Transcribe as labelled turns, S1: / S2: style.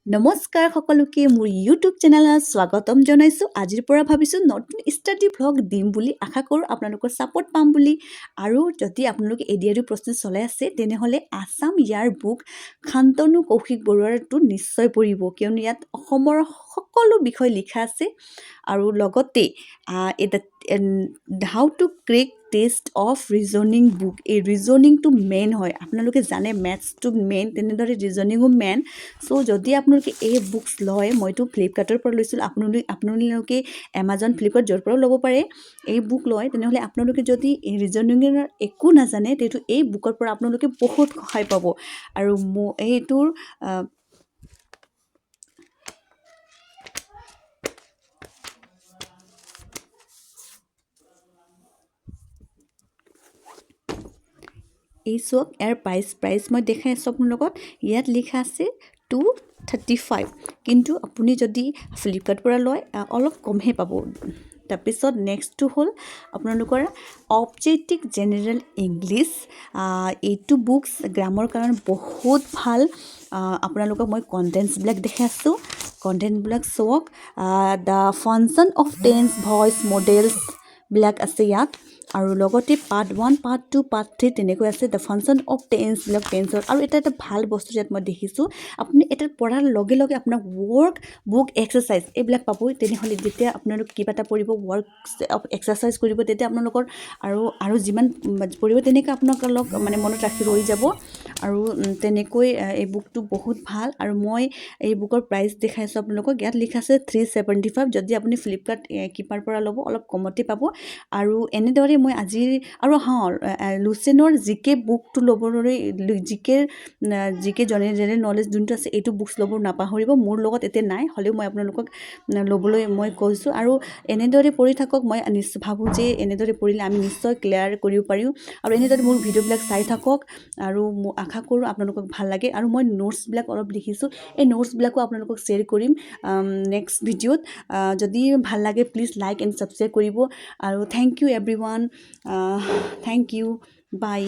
S1: নমস্কাৰ সকলোকে মোৰ ইউটিউব চেনেলত স্বাগতম জনাইছোঁ। আজিৰ পৰা ভাবিছোঁ নতুন ষ্টাডি ভ্লগ দিম বুলি আশা কৰোঁ আপোনালোকৰ ছাপোৰ্ট পাম বুলি। আৰু যদি আপোনালোকে এডিআৰইৰ প্ৰস্তুতি চলাই আছে তেনেহ'লে আছাম ইয়াৰ বুক শান্তনু কৌশিক বৰুৱাৰটো নিশ্চয় পঢ়িব, কিয়নো ইয়াত অসমৰ সকলো বিষয় লিখা আছে। আৰু লগতে how to crack taste of reasoning book, এই ৰিজনিংটো মেইন হয়। আপোনালোকে জানে মেথছটো মেইন, তেনেদৰে ৰিজনিঙো মেইন। চ' যদি আপোনালোকে এই বুকছ লয়, মইতো ফ্লিপকাৰ্টৰ পৰা লৈছিলোঁ, আপোনালোকে এমাজন ফ্লিপকাৰ্ট য'ৰ পৰাও ল'ব পাৰে। এই বুক লয় তেনেহ'লে আপোনালোকে যদি এই ৰিজনিঙৰ একো নাজানে তেতিয়া এই বুকৰ পৰা আপোনালোকে বহুত সহায় পাব। আৰু এইটোৰ এই চাওক, ইয়াৰ প্ৰাইচ মই দেখাই আছোঁ আপোনাৰ লগত। ইয়াত লিখা আছে 235, কিন্তু আপুনি যদি ফ্লিপকাৰ্টৰ পৰা লয় অলপ কমহে পাব। তাৰপিছত নেক্সটটো হ'ল আপোনালোকৰ অবজেক্টিভ জেনেৰেল ইংলিছ। এইটো বুকছ গ্ৰামৰ কাৰণে বহুত ভাল। আপোনালোকক মই কণ্টেণ্টছবিলাক দেখাই আছোঁ। কণ্টেণ্টবিলাক চাওক, the function of tense voice মডেলছবিলাক আছে ইয়াত। আৰু লগতে পাৰ্ট 1, পাৰ্ট 2, পাৰ্ট 3 তেনেকৈ আছে। দ্য ফাংচন অফ টেন্সবিলাক টেন্সৰ। আৰু এটা ভাল বস্তু ইয়াত মই দেখিছোঁ, আপুনি এটা পঢ়াৰ লগে লগে আপোনাক ৱৰ্ক বুক এক্সাৰচাইজ এইবিলাক পাবই। তেনেহ'লে যেতিয়া আপোনালোক কিবা এটা পঢ়িব, ৱৰ্ক এক্সাৰচাইজ কৰিব, তেতিয়া আপোনালোকৰ আৰু যিমান পঢ়িব তেনেকৈ আপোনালোক মানে মনত ৰাখি ৰৈ যাব। আৰু তেনেকৈ এই বুকটো বহুত ভাল। আৰু মই এই বুকৰ প্ৰাইচ দেখাইছোঁ আপোনালোকক। ইয়াত লিখা আছে 375। যদি আপুনি ফ্লিপকাৰ্ট কিপাৰ পৰা ল'ব অলপ কমতে পাব। আৰু এনেদৰে মই আজিৰ লুচেনৰ জিকে বুকটো ল'বলৈ, জিকে জেনেৰেল নলেজ যোনটো আছে এইটো বুকছ ল'ব নাপাহৰিব। মোৰ লগত এতিয়া নাই, হ'লেও মই আপোনালোকক ল'বলৈ মই কৈছোঁ। আৰু এনেদৰে পঢ়ি থাকক। মই ভাবোঁ যে এনেদৰে পঢ়িলে আমি নিশ্চয় ক্লিয়াৰ কৰিব পাৰিম। আৰু এনেদৰে মোৰ ভিডিঅ'বিলাক চাই থাকক। আৰু মই আশা কৰোঁ আপোনালোকক ভাল লাগে। আৰু মই নোটছবিলাক অলপ লিখিছোঁ, এই নোটছবিলাকো আপোনালোকক শ্বেয়াৰ কৰিম নেক্সট ভিডিঅ'ত। যদি ভাল লাগে প্লিজ লাইক এণ্ড ছাবস্ক্ৰাইব কৰিব। আৰু thank you everyone, thank you, by.